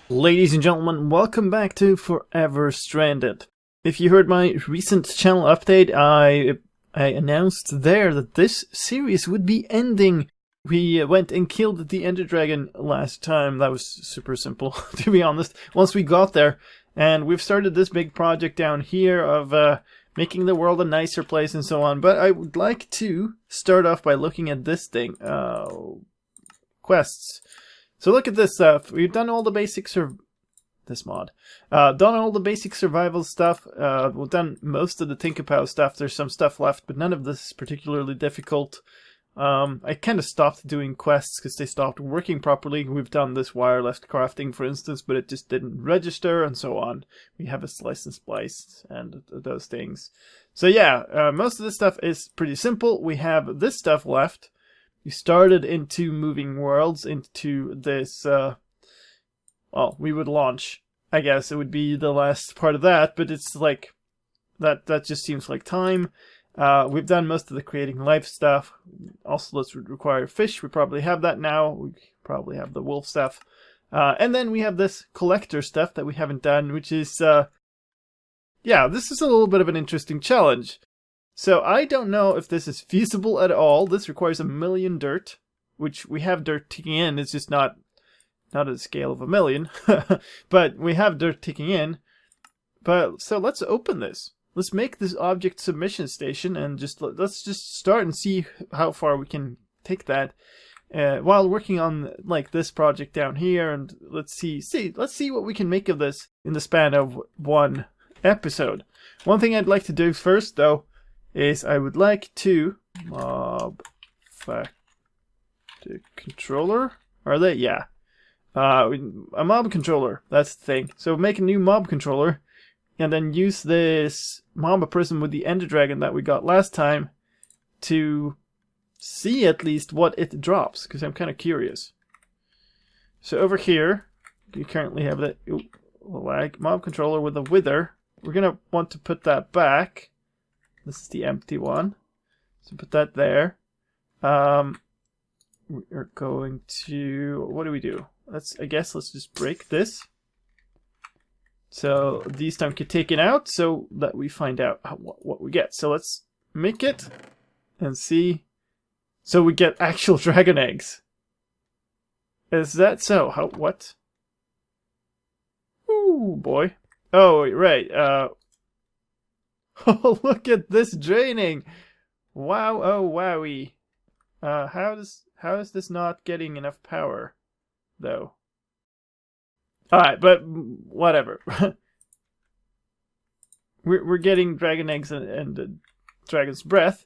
Ladies and gentlemen, welcome back to Forever Stranded. If you heard my recent channel update, I announced there that this series would be ending. We went and killed the Ender Dragon last time. That was super simple, to be honest, once we got there. And we've started this big project down here of making the world a nicer place and so on. But I would like to start off by looking at this thing. Quests. So look at this stuff. We've done all the basic done all the basic survival stuff. We've done most of the Tinkerpow stuff. There's some stuff left, but none of this is particularly difficult. I kind of stopped doing quests because they stopped working properly. We've done this wireless crafting, for instance, but it just didn't register and so on. We have a slice and splice and those things. So yeah, most of this stuff is pretty simple. We have this stuff left. We started into moving worlds, into this, well, we would launch. I guess it would be the last part of that, but it's like, that just seems like time. We've done most of the creating life stuff. Also, this would require fish. We probably have that now. We probably have the wolf stuff. And then we have this collector stuff that we haven't done, which is, yeah, this is a little bit of an interesting challenge. So I don't know if this is feasible at all. This requires 1,000,000 dirt, which we have dirt ticking in. It's just not at the scale of 1,000,000, but we have dirt ticking in. But so let's open this. Let's make this object submission station and let's just start and see how far we can take that while working on like this project down here. And let's see what we can make of this in the span of one episode. One thing I'd like to do first, though, is I would like to mob fact controller. Are they? Yeah. A mob controller. That's the thing. So make a new mob controller, and then use this mob prism with the Ender Dragon that we got last time to see at least what it drops, because I'm kind of curious. So over here, you currently have the lag mob controller with a wither. We're gonna want to put that back. This is the empty one. So put that there. We're going to... What do? I guess let's just break this. So these don't get taken out so that we find out what we get. So let's make it and see. So we get actual dragon eggs. Is that so? What? Ooh, boy. Oh, right. Oh, look at this draining! Wow, oh wowie. How is this not getting enough power, though? Alright, but whatever. we're getting dragon eggs and dragon's breath,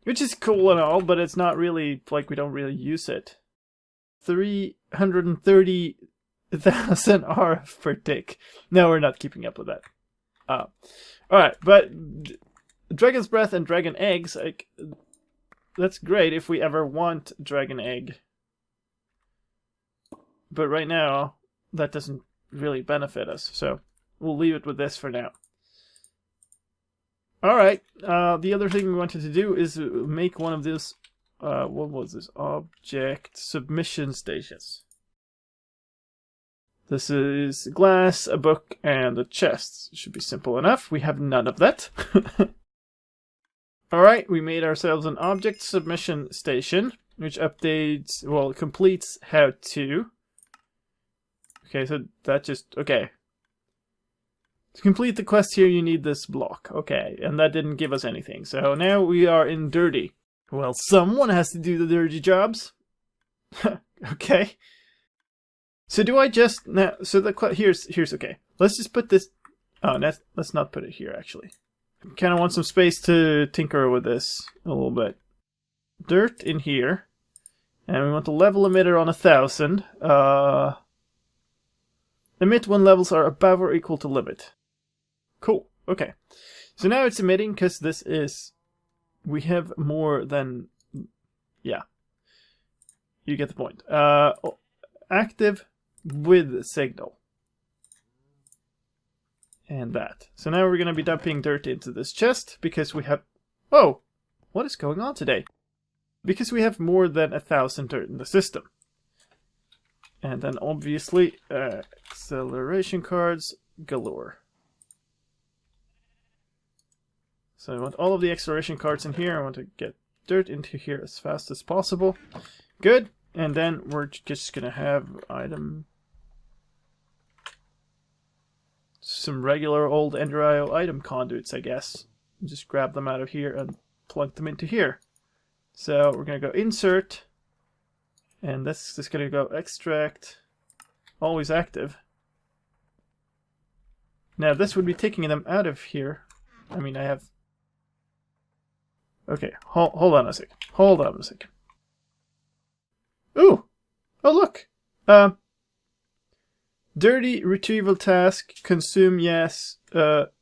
which is cool and all, but it's not really, like, we don't really use it. 330,000 RF per tick. No, we're not keeping up with that. Alright, but dragon's breath and dragon eggs, like, that's great if we ever want dragon egg. But right now, that doesn't really benefit us, so we'll leave it with this for now. Alright, the other thing we wanted to do is make one of those, what was this? Object submission stations. This is glass, a book, and a chest. It should be simple enough. We have none of that. Alright, we made ourselves an object submission station, which updates, well, completes how to. Okay, so that just, okay. To complete the quest here, you need this block. Okay, and that didn't give us anything. So now we are in dirty. Well, someone has to do the dirty jobs. Okay. So do I just now? So here's okay. Let's just put this. Oh, let's not put it here. Actually, I kind of want some space to tinker with this a little bit. Dirt in here, and we want the level emitter on 1,000. Emit when levels are above or equal to limit. Cool. Okay. So now it's emitting because this is. We have more than. Yeah. You get the point. Active. With signal. And that. So now we're going to be dumping dirt into this chest because we have... Oh! What is going on today? Because we have more than 1,000 dirt in the system. And then obviously acceleration cards galore. So I want all of the acceleration cards in here. I want to get dirt into here as fast as possible. Good. And then we're just going to have some regular old Enderio item conduits, I guess. Just grab them out of here and plug them into here. So we're going to go insert. And this is going to go extract. Always active. Now this would be taking them out of here. I mean, I have... Okay, hold on a second. Hold on a second. Ooh! Oh, look! Dirty retrieval task. Consume, yes. There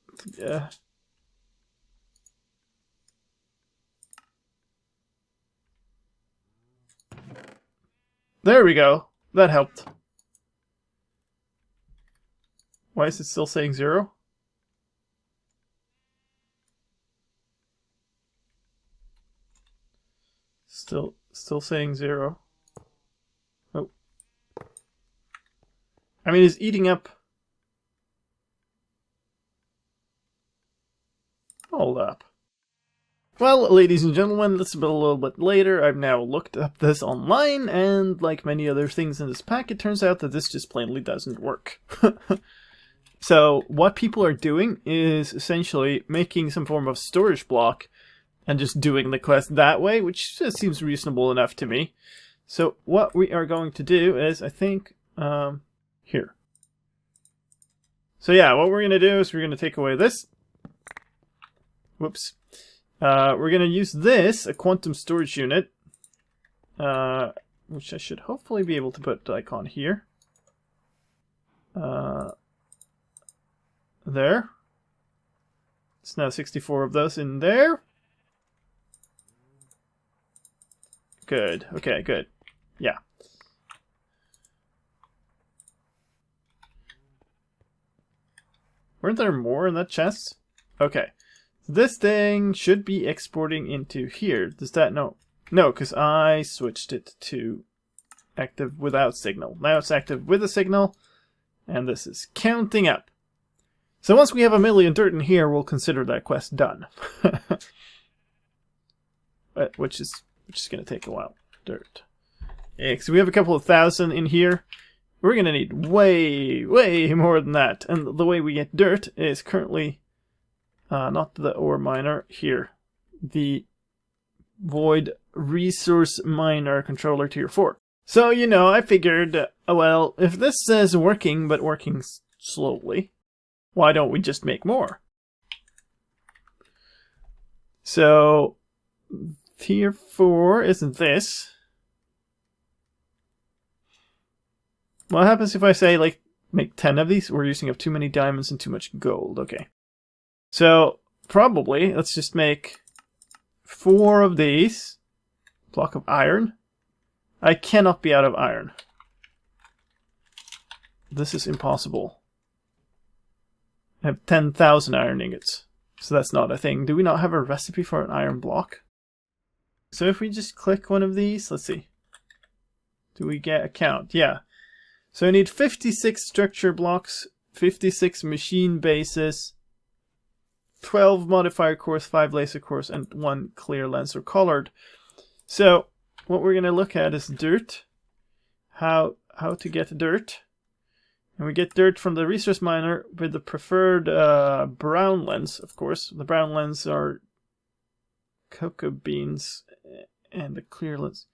we go. That helped. Why is it still saying 0? Still saying 0. Oh. I mean, it's eating up. Hold up. Well, ladies and gentlemen, this is a little bit later. I've now looked up this online, and like many other things in this pack, it turns out that this just plainly doesn't work. So, what people are doing is essentially making some form of storage block and just doing the quest that way, which just seems reasonable enough to me. So what we are going to do is, I think, here. So yeah, what we're going to do is we're going to take away this. Whoops. We're going to use this, a quantum storage unit, which I should hopefully be able to put like on here. There. It's now 64 of those in there. Good. Okay, good. Yeah. Weren't there more in that chest? Okay. This thing should be exporting into here. Does that... No. No, because I switched it to active without signal. Now it's active with a signal. And this is counting up. So once we have 1 million dirt in here, we'll consider that quest done. Which is going to take a while. Dirt. Yeah, so we have a couple of thousand in here. We're going to need way, way more than that. And the way we get dirt is currently not the ore miner, here. The void resource miner controller tier 4. So, you know, I figured, well, if this says working, but working slowly, why don't we just make more? So, tier 4 isn't this. What happens if I say, like, make 10 of these? We're using up too many diamonds and too much gold. Okay. So, probably, let's just make 4 of these. Block of iron. I cannot be out of iron. This is impossible. I have 10,000 iron ingots. So that's not a thing. Do we not have a recipe for an iron block? So if we just click one of these, let's see. Do we get a count? Yeah. So I need 56 structure blocks, 56 machine bases, 12 modifier cores, 5 laser cores, and 1 clear lens or colored. So what we're going to look at is dirt. How to get dirt. And we get dirt from the resource miner with the preferred brown lens, of course. The brown lens are cocoa beans, and the clear lens...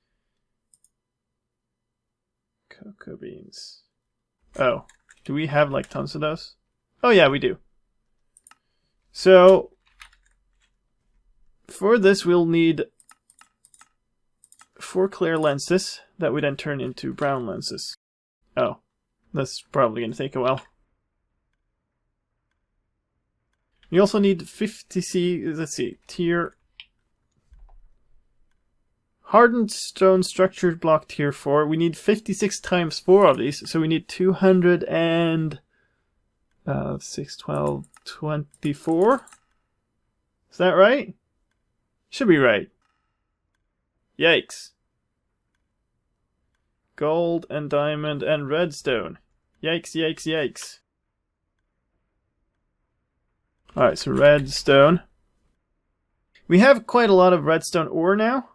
Cocoa beans. Oh, do we have like tons of those? Oh yeah, we do. So, for this we'll need 4 clear lenses that we then turn into brown lenses. Oh. That's probably going to take a while. We also need 50 let's see, tier... Hardened stone structured block tier 4. We need 56 times 4 of these, so we need 200 and... 6, 12, 24? Is that right? Should be right. Yikes. gold and diamond and redstone. Yikes, yikes, yikes. Alright, so redstone. We have quite a lot of redstone ore now.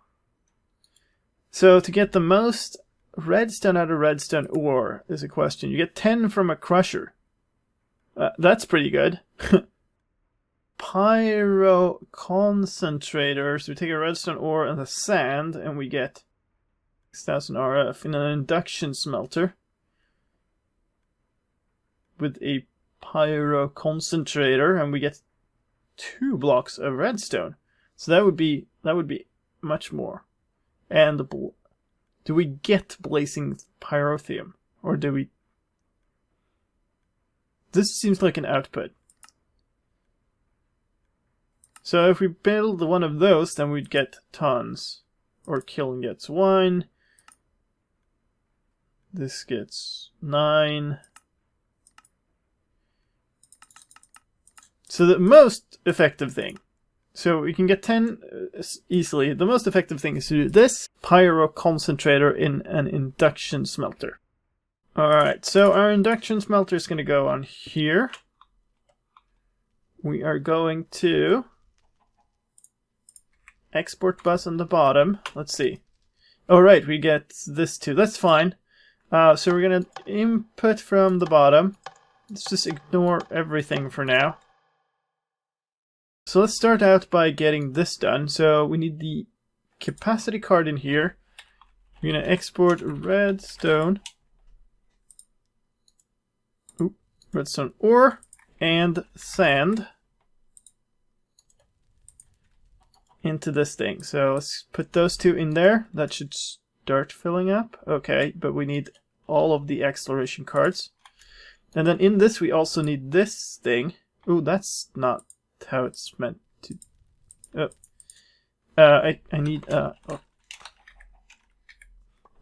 So to get the most redstone out of redstone ore is a question. You get 10 from a crusher. That's pretty good. Pyro concentrator. So we take a redstone ore and the sand and we get 6,000 RF in an induction smelter with a pyro concentrator, and we get 2 blocks of redstone. So that would be much more. And do we get blazing pyrotheum, or do we? This seems like an output. So if we build one of those, then we'd get tons. Or kiln gets 1. This gets 9. So the most effective thing, so we can get 10 easily. The most effective thing is to do this pyro concentrator in an induction smelter. Alright, so our induction smelter is going to go on here. We are going to export bus on the bottom. Let's see. Alright, we get this too. That's fine. So we're going to input from the bottom. Let's just ignore everything for now. So let's start out by getting this done. So we need the capacity card in here. We're going to export redstone. Redstone ore and sand into this thing. So let's put those 2 in there. That should start filling up. Okay, but we need all of the acceleration cards. And then in this we also need this thing. Ooh, that's not how it's meant to. I need. Oh.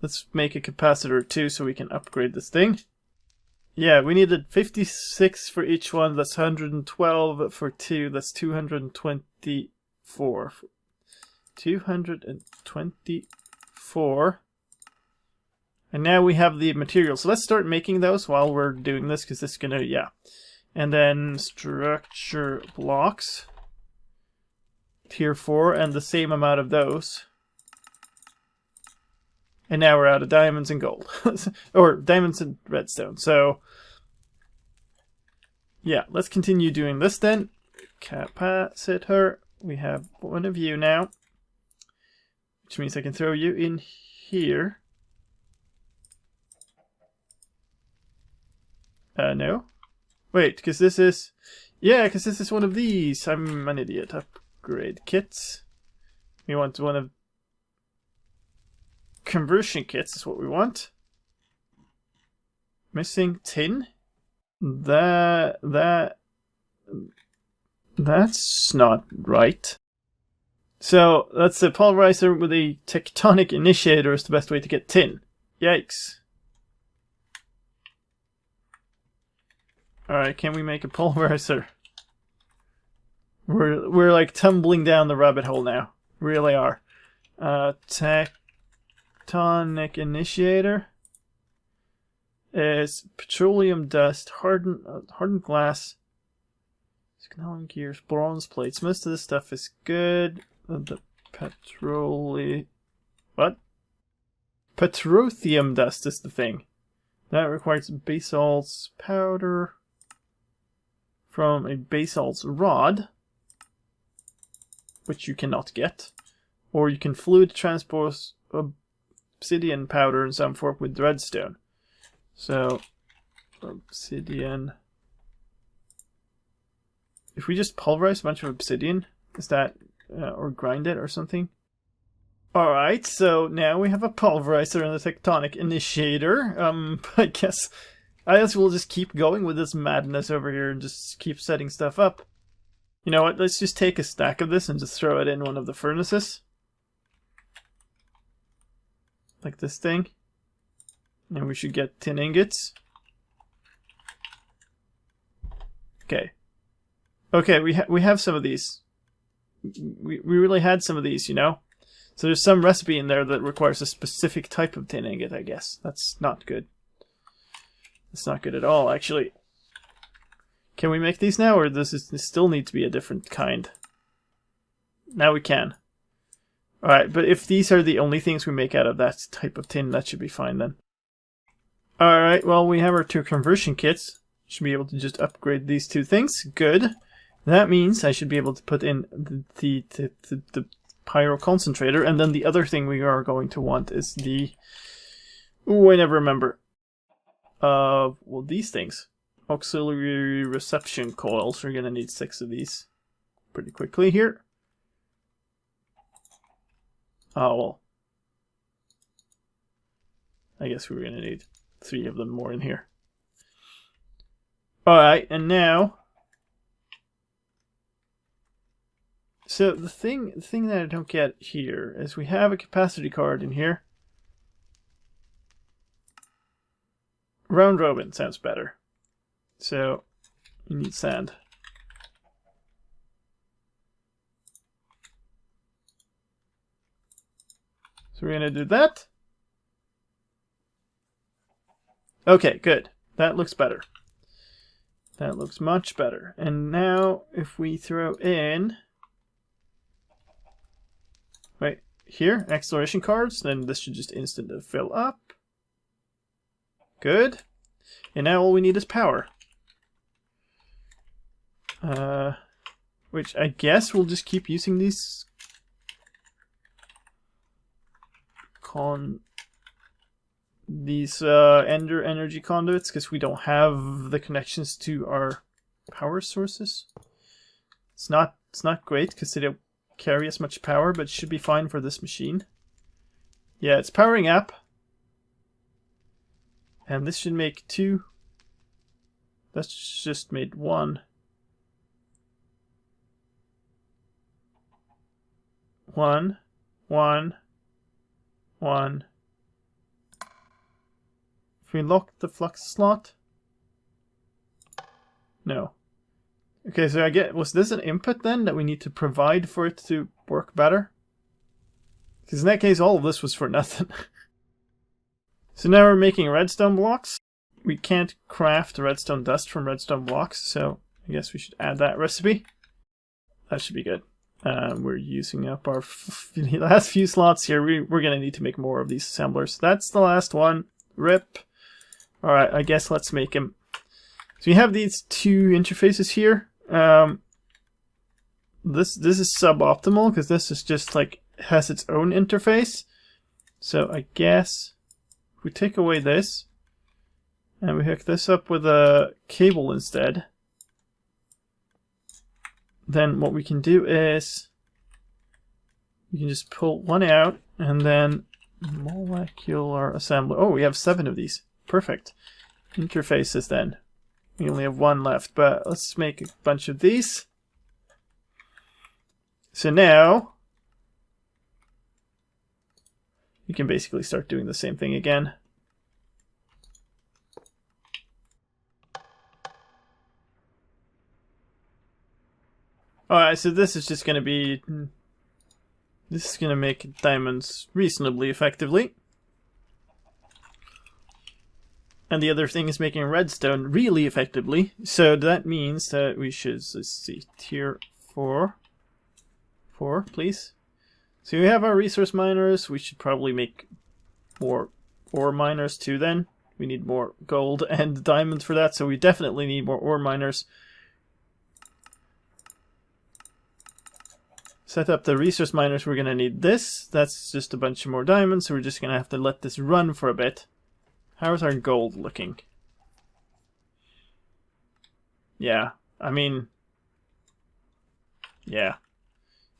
Let's make a capacitor too, so we can upgrade this thing. Yeah, we needed 56 for each one. That's 112 for 2. That's 224. 224. And now we have the material. So let's start making those while we're doing this, because this is gonna, yeah. And then structure blocks. Tier 4 and the same amount of those. And now we're out of diamonds and gold. Or diamonds and redstone. So, yeah, let's continue doing this then. Capacitor. We have one of you now. Which means I can throw you in here. No. Wait, because this is... Yeah, because this is one of these. I'm an idiot. Upgrade kits. We want one of... Conversion kits is what we want. Missing tin? That's not right. So, that's a pulverizer with a tectonic initiator is the best way to get tin. Yikes. Alright, can we make a pulverizer? We're like tumbling down the rabbit hole now. Really are. Tectonic initiator is petroleum dust, hardened glass, signalling gears, bronze plates. Most of this stuff is good. The what? Petroleum dust is the thing. That requires basalt's powder from a basalt's rod, which you cannot get. Or you can fluid transport obsidian powder in some form with redstone. So, obsidian. If we just pulverize a bunch of obsidian, is that, or grind it or something? Alright, so now we have a pulverizer and a tectonic initiator. I guess we'll just keep going with this madness over here and just keep setting stuff up. You know what, let's just take a stack of this and just throw it in one of the furnaces. Like this thing. And we should get tin ingots. Okay. Okay, we have some of these. We really had some of these, you know? So there's some recipe in there that requires a specific type of tin ingot, I guess. That's not good. That's not good at all, actually. Can we make these now, or does it still need to be a different kind? Now we can. Alright, but if these are the only things we make out of that type of tin, that should be fine then. Alright, well, we have our 2 conversion kits. Should be able to just upgrade these 2 things. Good. That means I should be able to put in the pyro concentrator, and then the other thing we are going to want is the... Ooh, I never remember. Well, these things. Auxiliary reception coils. We're gonna need 6 of these pretty quickly here. Oh, well. I guess we're gonna need 3 of them more in here. Alright, and now... So the thing that I don't get here is we have a capacity card in here. Round robin sounds better. So you need sand. So we're gonna do that. Okay, good. That looks better. That looks much better. And now if we throw in... Right here, exploration cards, then this should just instantly fill up. Good. And now all we need is power. Which I guess we'll just keep using these Ender energy conduits because we don't have the connections to our power sources. It's not great because they don't carry as much power, but it should be fine for this machine. Yeah, it's powering up. And this should make 2. That's just made 1. 1, 1, 1. If we lock the flux slot? No. Okay, so I get, was this an input then that we need to provide for it to work better? Because in that case, all of this was for nothing. So now we're making redstone blocks. We can't craft redstone dust from redstone blocks, so I guess we should add that recipe. That should be good. We're using up our last few slots here. We're going to need to make more of these assemblers. That's the last one. RIP. Alright, I guess let's make him. So we have these 2 interfaces here. This is suboptimal because this is just like has its own interface. So I guess if we take away this and we hook this up with a cable instead, then what we can do is you can just pull one out and then molecular assembly. Oh, we have 7 of these. Perfect. Interfaces then. We only have 1 left, but let's make a bunch of these. So now you can basically start doing the same thing again. Alright, so this is just going to be... This is going to make diamonds reasonably effectively. And the other thing is making redstone really effectively. So that means that we should, let's see, tier 4. 4, please. So we have our resource miners. We should probably make more ore miners too then. We need more gold and diamonds for that, so we definitely need more ore miners. Set up the resource miners. We're going to need this. That's just a bunch of more diamonds, so we're just going to have to let this run for a bit. How's our gold looking? Yeah, I mean... Yeah.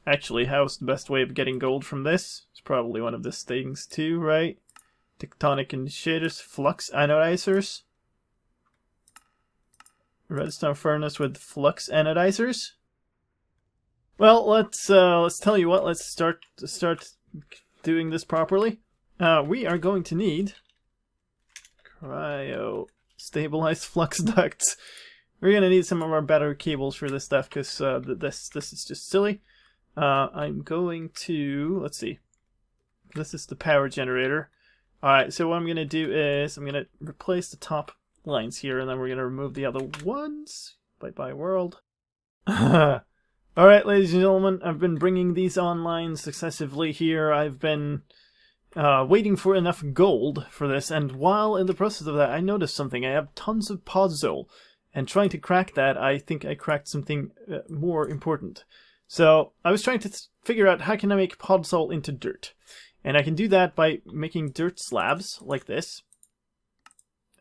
Actually, how's the best way of getting gold from this? It's probably one of these things too, right? Tectonic initiators, flux anodizers. Redstone furnace with flux anodizers. Well, let's tell you what. Let's start doing this properly. We are going to need cryo stabilized flux ducts. We're gonna need some of our better cables for this stuff because this is just silly. I'm going to, let's see. This is the power generator. Alright, so what I'm going to do is I'm going to replace the top lines here, and then we're going to remove the other ones. Bye-bye world. Alright, ladies and gentlemen, I've been bringing these online successively here. I've been waiting for enough gold for this, and while in the process of that, I noticed something. I have tons of podzol, and trying to crack that, I think I cracked something more important. So I was trying to figure out how can I make podzol into dirt. And I can do that by making dirt slabs like this,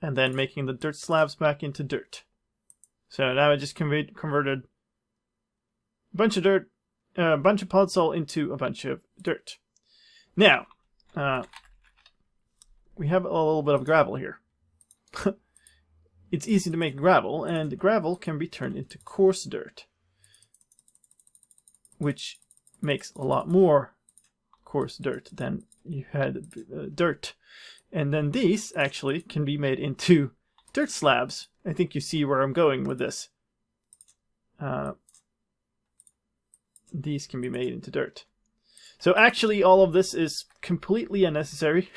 and then making the dirt slabs back into dirt. So now I just converted a bunch of dirt, a bunch of podzol into a bunch of dirt. Now, we have a little bit of gravel here. It's easy to make gravel, and gravel can be turned into coarse dirt, which makes a lot more coarse dirt than you had dirt. And then these actually can be made into dirt slabs. I think you see where I'm going with this. These can be made into dirt. So actually all of this is completely unnecessary.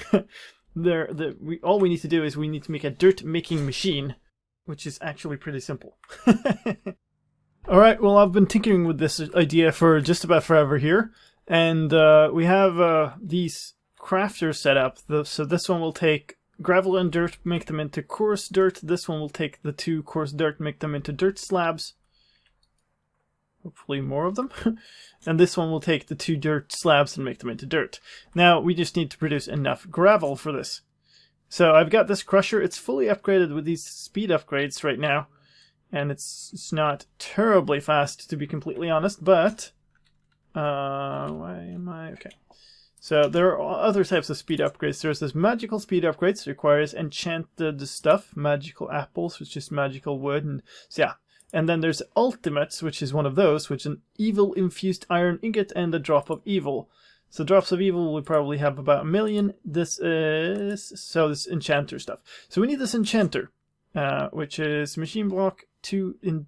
All we need to do is we need to make a dirt making machine, which is actually pretty simple. Alright, well, I've been tinkering with this idea for just about forever here. And we have these crafters set up. So this one will take gravel and dirt, make them into coarse dirt. This one will take the 2 coarse dirt, make them into dirt slabs. Hopefully more of them. And this one will take the 2 dirt slabs and make them into dirt. Now, we just need to produce enough gravel for this. So I've got this crusher. It's fully upgraded with these speed upgrades right now. And it's not terribly fast, to be completely honest, but why am I okay? So there are other types of speed upgrades. There's this magical speed upgrades, requires enchanted stuff, magical apples, which is magical wood, and so yeah. And then there's ultimates, which is one of those, which is an evil infused iron ingot and a drop of evil. So drops of evil we probably have about 1 million. This enchanter stuff. So we need this enchanter, which is machine block 2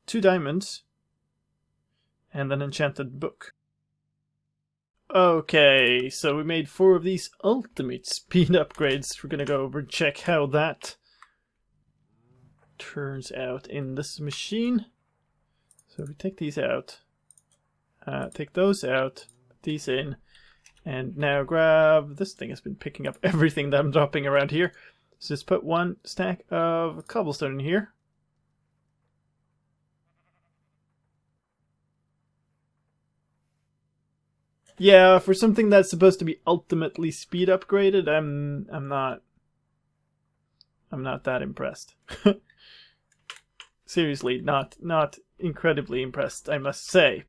diamonds. And an enchanted book. Okay, so we made 4 of these ultimate speed upgrades. We're gonna go over and check how that turns out in this machine. So we take these out, take those out, put these in, and now grab, this thing has been picking up everything that I'm dropping around here. So just put 1 stack of cobblestone in here. Yeah, for something that's supposed to be ultimately speed upgraded, I'm not that impressed. Seriously, not incredibly impressed, I must say.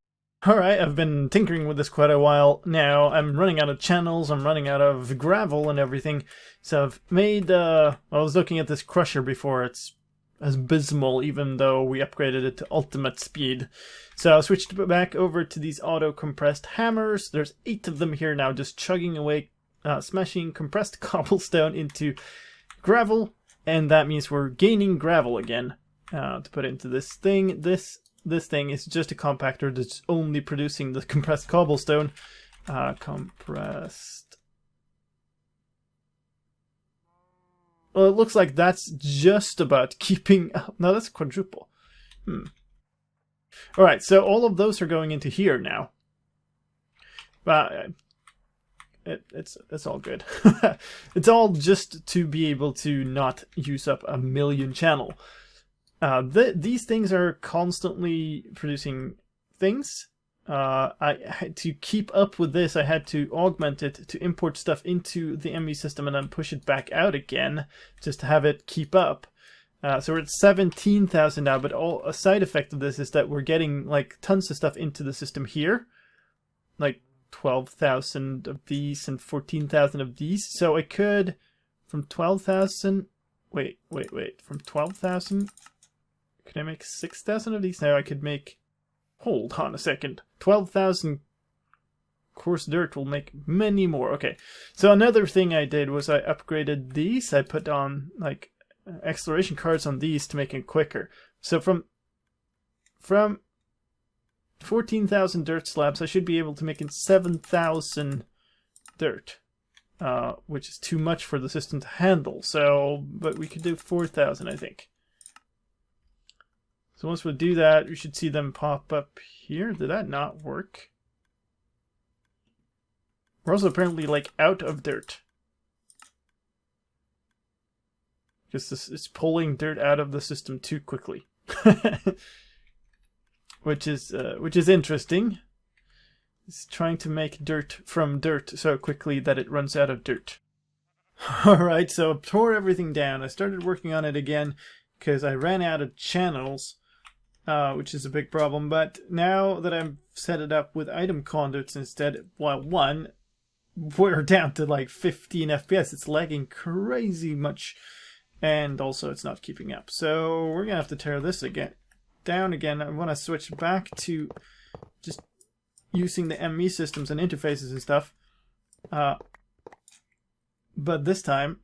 Alright, I've been tinkering with this quite a while now. I'm running out of channels, I'm running out of gravel and everything. So I've made, I was looking at this crusher before, it's abysmal even though we upgraded it to ultimate speed. So I switched back over to these auto-compressed hammers. There's 8 of them here now, just chugging away, smashing compressed cobblestone into gravel, and that means we're gaining gravel again to put into this thing. This thing is just a compactor that's only producing the compressed cobblestone. Compressed. Well, it looks like that's just about keeping up. No, that's quadruple. Alright, so all of those are going into here now. It's all good. It's all just to be able to not use up 1 million channel. These things are constantly producing things. To keep up with this, I had to augment it to import stuff into the ME system and then push it back out again, just to have it keep up. So we're at 17,000 now, but a side effect of this is that we're getting like tons of stuff into the system here. Like 12,000 of these and 14,000 of these. So I could, from 12,000, wait, from 12,000, could I make 6,000 of these? Now I could make, hold on a second, 12,000 coarse dirt will make many more. Okay, so another thing I did was I upgraded these. I put on like acceleration cards on these to make it quicker. So from 14,000 dirt slabs, I should be able to make in 7,000 dirt, which is too much for the system to handle. So, but we could do 4,000, I think. So once we do that, we should see them pop up here. Did that not work? We're also apparently like out of dirt. Because this is pulling dirt out of the system too quickly. which is interesting. It's trying to make dirt from dirt so quickly that it runs out of dirt. Alright, so I tore everything down. I started working on it again because I ran out of channels. Which is a big problem, but now that I've set it up with item conduits instead, well, one, we're down to like 15 FPS. It's lagging crazy much, and also it's not keeping up. So we're gonna have to tear this down again. I want to switch back to just using the ME systems and interfaces and stuff. But this time,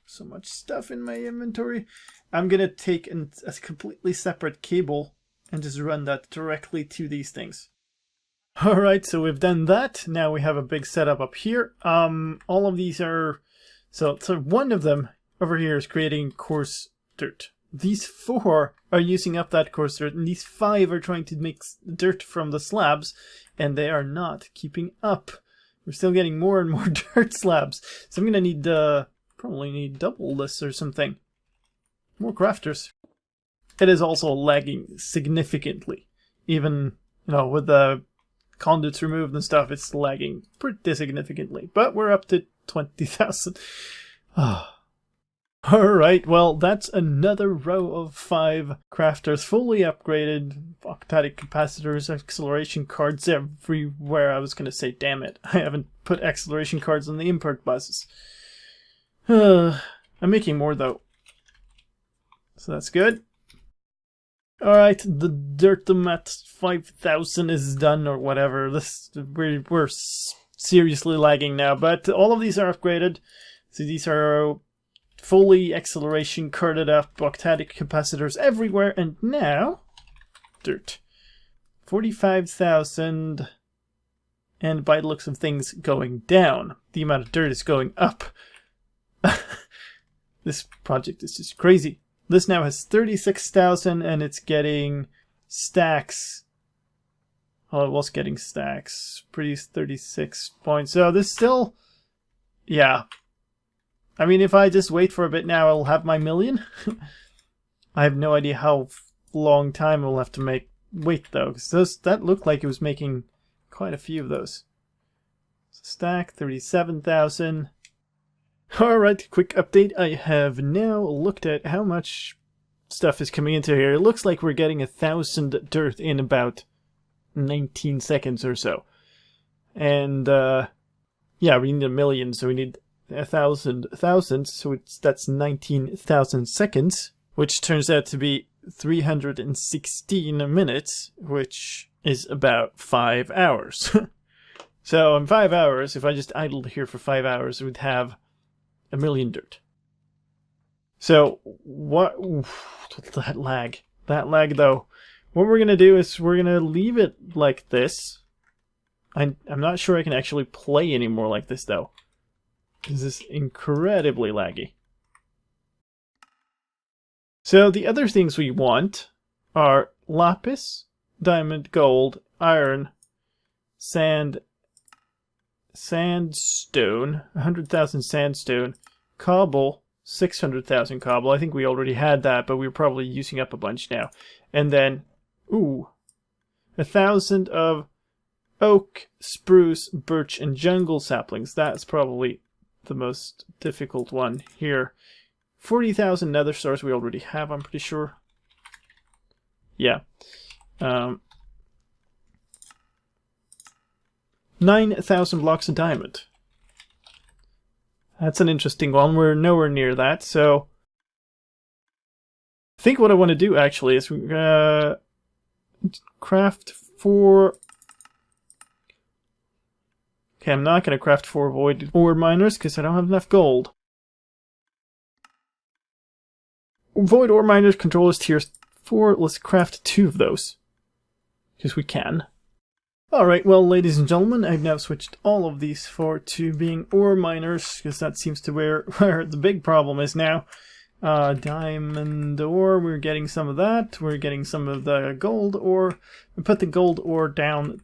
so much stuff in my inventory. I'm gonna take a completely separate cable and just run that directly to these things. Alright, so we've done that. Now we have a big setup up here. All of these are... So one of them over here is creating coarse dirt. These 4 are using up that coarse dirt, and these 5 are trying to mix dirt from the slabs, and they are not keeping up. We're still getting more and more dirt slabs. So I'm gonna need probably need double this or something. More crafters. It is also lagging significantly. Even, with the conduits removed and stuff, it's lagging pretty significantly. But we're up to 20,000. Alright, well, that's another row of 5 crafters fully upgraded. Octadic capacitors, acceleration cards everywhere. I was going to say, damn it, I haven't put acceleration cards on the import buses. I'm making more though. So that's good. Alright, the Dirtomat 5000 is done or whatever. We're seriously lagging now, but all of these are upgraded. So these are fully acceleration carded up, octadic capacitors everywhere, and now dirt. 45,000, and by the looks of things going down. The amount of dirt is going up. This project is just crazy. This now has 36,000 and it's getting stacks. Oh, it was getting stacks. Pretty 36 points. So this still... Yeah. I mean, if I just wait for a bit now, I'll have my million. I have no idea how long time we'll have to wait though. Because that looked like it was making quite a few of those. Stack, 37,000. Alright, quick update. I have now looked at how much stuff is coming into here. It looks like we're getting 1,000 dirt in about 19 seconds or so. And, yeah, we need a million, so we need 1,000 thousands, so that's 19,000 seconds, which turns out to be 316 minutes, which is about 5 hours. So in 5 hours, if I just idled here for 5 hours, we'd have 1 million dirt. So what? That lag. That lag, though. What we're gonna do is we're gonna leave it like this. I'm not sure I can actually play anymore like this, though. This is incredibly laggy. So the other things we want are lapis, diamond, gold, iron, sandstone, 100,000 sandstone, cobble, 600,000 cobble. I think we already had that, but we're probably using up a bunch now. And then, 1,000 of oak, spruce, birch, and jungle saplings. That's probably the most difficult one here. 40,000 nether stars we already have, I'm pretty sure. Yeah. 9,000 blocks of diamond. That's an interesting one. We're nowhere near that, so I think what I want to do actually is craft 4. Okay, I'm not going to craft 4 void ore miners because I don't have enough gold. Void ore miners controllers tier 4. Let's craft 2 of those because we can. Alright, well, ladies and gentlemen, I've now switched all of these to being ore miners, because that seems to where the big problem is now. Diamond ore, we're getting some of that. We're getting some of the gold ore. We put the gold ore down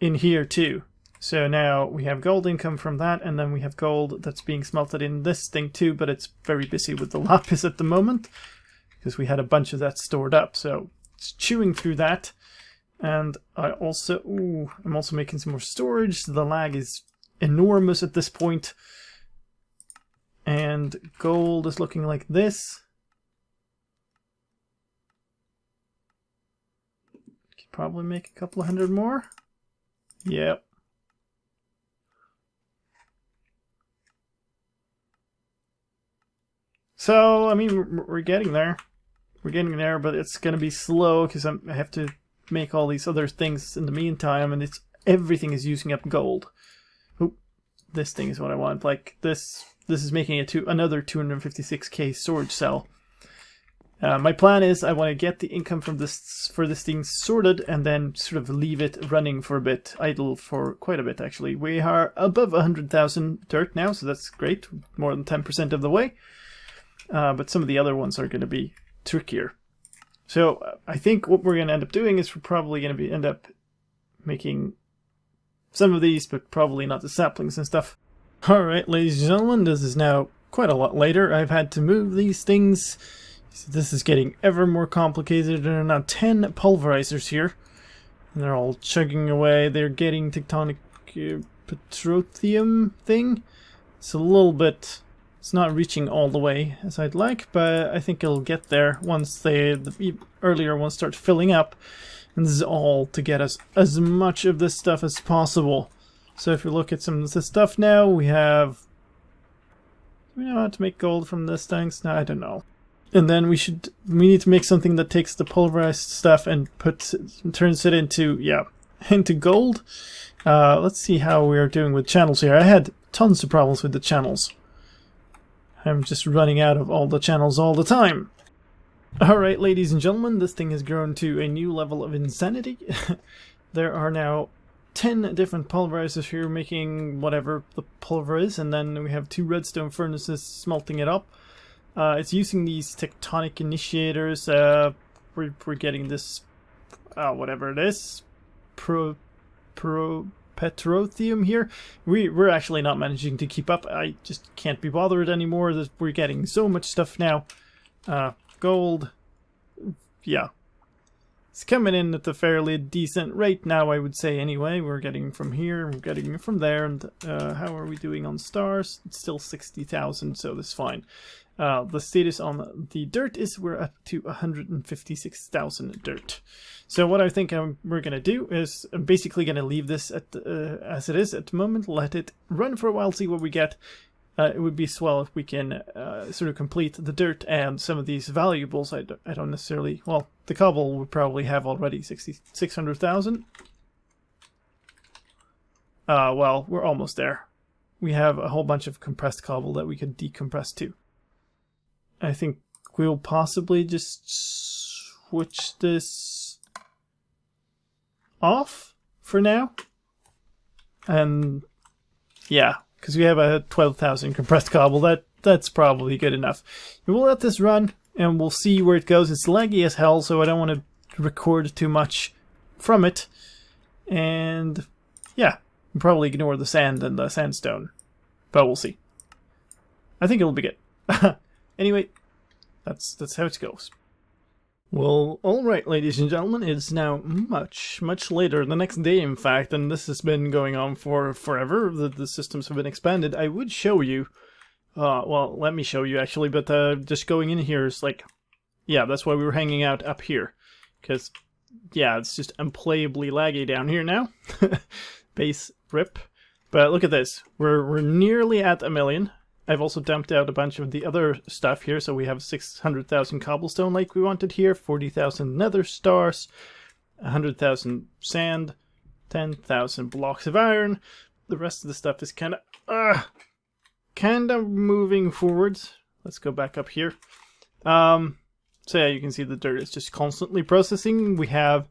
in here too. So now we have gold income from that, and then we have gold that's being smelted in this thing too, but it's very busy with the lapis at the moment, because we had a bunch of that stored up, so it's chewing through that. And I'm also making some more storage. The lag is enormous at this point. And gold is looking like this. Could probably make a couple of hundred more. Yep. So, I mean, we're getting there. We're getting there, but it's going to be slow because I have to make all these other things in the meantime, and everything is using up gold. Oop, this thing is what I want. Like this is making it to another 256k storage cell. My plan is I want to get the income from this thing sorted and then sort of leave it running for a bit, idle for quite a bit actually. We are above 100,000 dirt now, so that's great, more than 10% of the way. But some of the other ones are going to be trickier. So I think what we're going to end up doing is we're probably going to end up making some of these, but probably not the saplings and stuff. Alright, ladies and gentlemen, this is now quite a lot later. I've had to move these things. This is getting ever more complicated. There are now 10 pulverizers here. And they're all chugging away. They're getting tectonic petroleum thing. It's a little bit... It's not reaching all the way as I'd like, but I think it'll get there once the earlier ones start filling up. And this is all to get us as much of this stuff as possible. So if you look at some of the stuff now, we have... Do we know how to make gold from this thing? No, I don't know. And then we need to make something that takes the pulverized stuff and turns it into gold. Let's see how we are doing with channels here. I had tons of problems with the channels. I'm just running out of all the channels all the time. Alright, ladies and gentlemen, this thing has grown to a new level of insanity. There are now 10 different pulverizers here making whatever the pulver is, and then we have 2 redstone furnaces smelting it up. It's using these tectonic initiators. We're getting this, whatever it is, petroleum here. We're actually not managing to keep up. I just can't be bothered anymore. We're getting so much stuff now. Gold, yeah, it's coming in at a fairly decent rate now, I would say. Anyway, we're getting from here, we're getting from there, and how are we doing on stars? It's still 60,000, so that's fine. The status on the dirt is we're up to 156,000 dirt. So what I think we're going to do is I'm basically going to leave this as it is at the moment, let it run for a while, see what we get. It would be swell if we can sort of complete the dirt and some of these valuables. I don't necessarily... Well, the cobble would probably have already 600,000. Well, we're almost there. We have a whole bunch of compressed cobble that we could decompress too. I think we'll possibly just switch this off for now. And yeah, because we have a 12,000 compressed cobble, that's probably good enough. We'll let this run and we'll see where it goes. It's laggy as hell, so I don't want to record too much from it. And yeah, we'll probably ignore the sand and the sandstone, but we'll see. I think it'll be good. Anyway, that's how it goes. Well, alright, ladies and gentlemen, it's now much later, the next day in fact, and this has been going on for forever. The systems have been expanded. I would show you, well, let me show you actually, but just going in here is like, yeah, that's why we were hanging out up here. Because, yeah, it's just unplayably laggy down here now. Base rip. But look at this, we're nearly at 1 million. I've also dumped out a bunch of the other stuff here, so we have 600,000 cobblestone like we wanted here, 40,000 nether stars, 100,000 sand, 10,000 blocks of iron. The rest of the stuff is kind of moving forwards. Let's go back up here. So yeah, you can see the dirt is just constantly processing. We have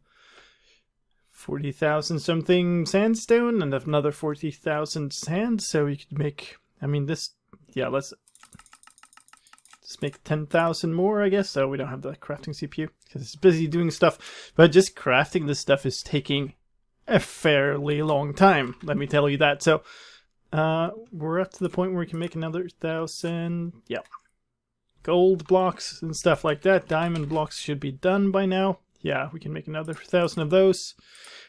40,000 something sandstone and another 40,000 sand, so we could make, I mean, this, yeah, let's make 10,000 more, I guess, so we don't have the crafting CPU, because it's busy doing stuff, but just crafting this stuff is taking a fairly long time, let me tell you that. So, we're up to the point where we can make another 1,000, yeah, gold blocks and stuff like that. Diamond blocks should be done by now. Yeah, we can make another 1,000 of those,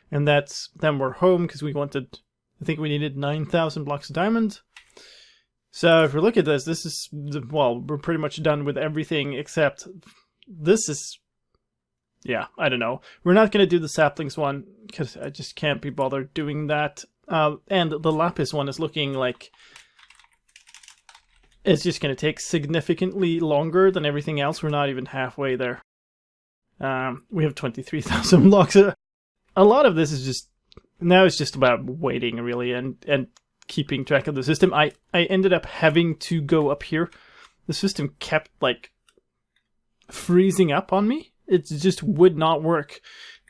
and then we're home, because we wanted, I think we needed 9,000 blocks of diamond. So if we look at this, this is, well, we're pretty much done with everything except this is, yeah, I don't know. We're not going to do the saplings one, because I just can't be bothered doing that. And the lapis one is looking like it's just going to take significantly longer than everything else. We're not even halfway there. We have 23,000 blocks. A lot of this is just, now it's just about waiting, really, and keeping track of the system. I ended up having to go up here. The system kept, like, freezing up on me. It just would not work.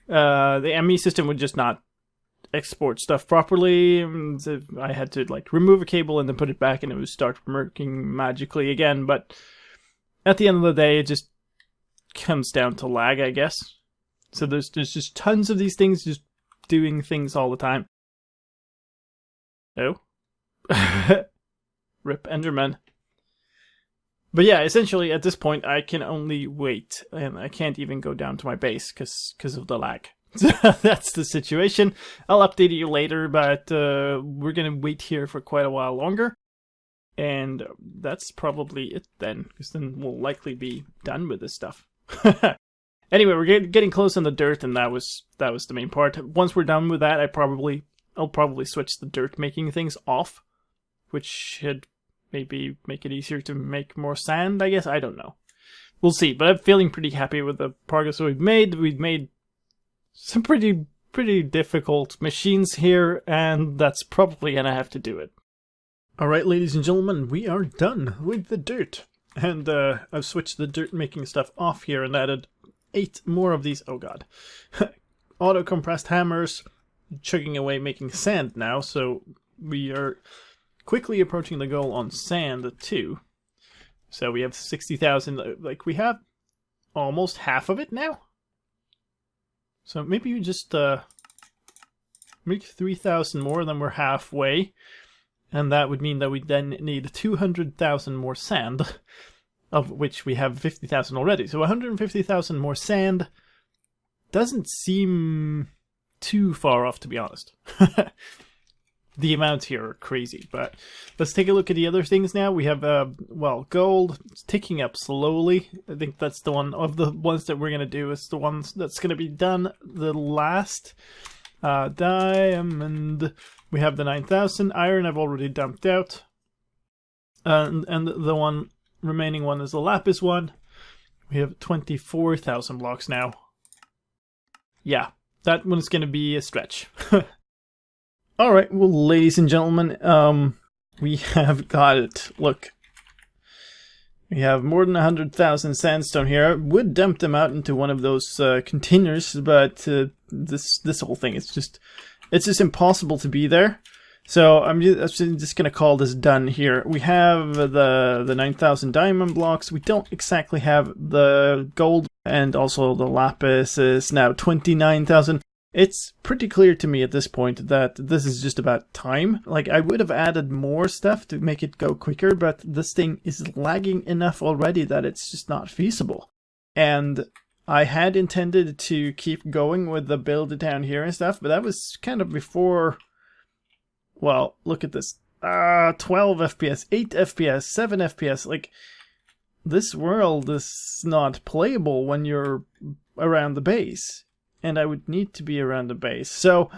The ME system would just not export stuff properly. I had to, like, remove a cable and then put it back, and it would start working magically again. But at the end of the day, it just comes down to lag, I guess. So there's just tons of these things just doing things all the time. Oh. Rip Enderman. But yeah, essentially at this point I can only wait, and I can't even go down to my base because of the lag. That's the situation. I'll update you later, but we're gonna wait here for quite a while longer. And that's probably it then, because then we'll likely be done with this stuff. Anyway, we're getting close on the dirt, and that was the main part. Once we're done with that, I'll probably switch the dirt making things off, which should maybe make it easier to make more sand, I guess. I don't know. We'll see, but I'm feeling pretty happy with the progress we've made. We've made some pretty difficult machines here, and that's probably gonna have to do it. Alright, ladies and gentlemen, we are done with the dirt. And I've switched the dirt making stuff off here and added 8 more of these. Oh god. Auto compressed hammers, chugging away making sand now, so we are quickly approaching the goal on sand too. So we have 60,000, like we have almost half of it now. So maybe we just make 3,000 more, then we're halfway. And that would mean that we then need 200,000 more sand, of which we have 50,000 already. So 150,000 more sand doesn't seem too far off, to be honest. The amounts here are crazy, but let's take a look at the other things now. We have, well, gold. It's ticking up slowly. I think that's the one of the ones that we're going to do. It's the ones that's going to be done the last. Diamond. We have the 9,000. Iron I've already dumped out. And the remaining one is the lapis one. We have 24,000 blocks now. Yeah, that one's going to be a stretch. Alright, well, ladies and gentlemen, we have got it. Look. We have more than 100,000 sandstone here. I would dump them out into one of those containers, but this whole thing, it's just impossible to be there. So I'm just gonna call this done here. We have the 9,000 diamond blocks. We don't exactly have the gold, and also the lapis is now 29,000. It's pretty clear to me at this point that this is just about time. Like, I would have added more stuff to make it go quicker, but this thing is lagging enough already that it's just not feasible. And I had intended to keep going with the build down here and stuff, but that was kind of before... Well, look at this. 12 FPS, 8 FPS, 7 FPS. Like, this world is not playable when you're around the base. And I would need to be around the base. So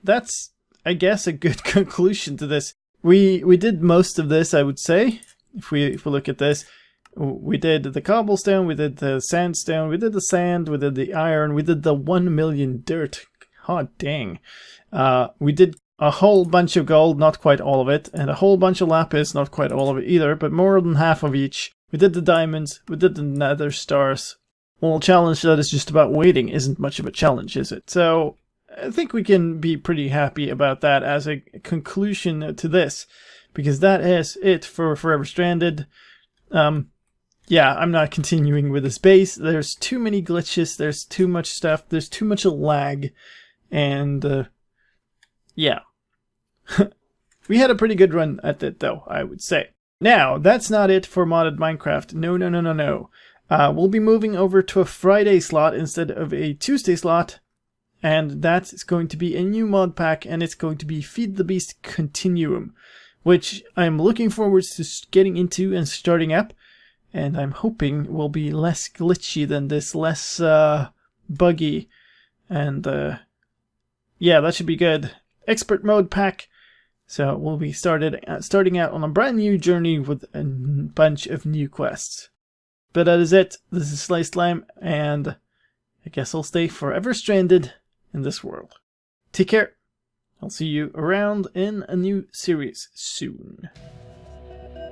that's, I guess, a good conclusion to this. We did most of this, I would say. If we look at this, we did the cobblestone, we did the sandstone, we did the sand, we did the iron, we did the 1 million dirt. Hot dang. We did a whole bunch of gold, not quite all of it, and a whole bunch of lapis, not quite all of it either, but more than half of each. We did the diamonds, we did the nether stars. Well, a challenge that is just about waiting isn't much of a challenge, is it? So, I think we can be pretty happy about that as a conclusion to this, because that is it for Forever Stranded. Yeah, I'm not continuing with this base. There's too many glitches, there's too much stuff, there's too much lag, and yeah. We had a pretty good run at it though, I would say. Now, that's not it for modded Minecraft. No. We'll be moving over to a Friday slot instead of a Tuesday slot, and that's going to be a new mod pack, and it's going to be Feed the Beast Continuum, which I'm looking forward to getting into and starting up, and I'm hoping will be less glitchy than this, less buggy, and yeah, that should be good. Expert mode pack. So we'll be starting out on a brand new journey with a bunch of new quests. But that is it. This is slicedlime, and I guess I'll stay forever stranded in this world. Take care. I'll see you around in a new series soon.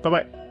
Bye-bye.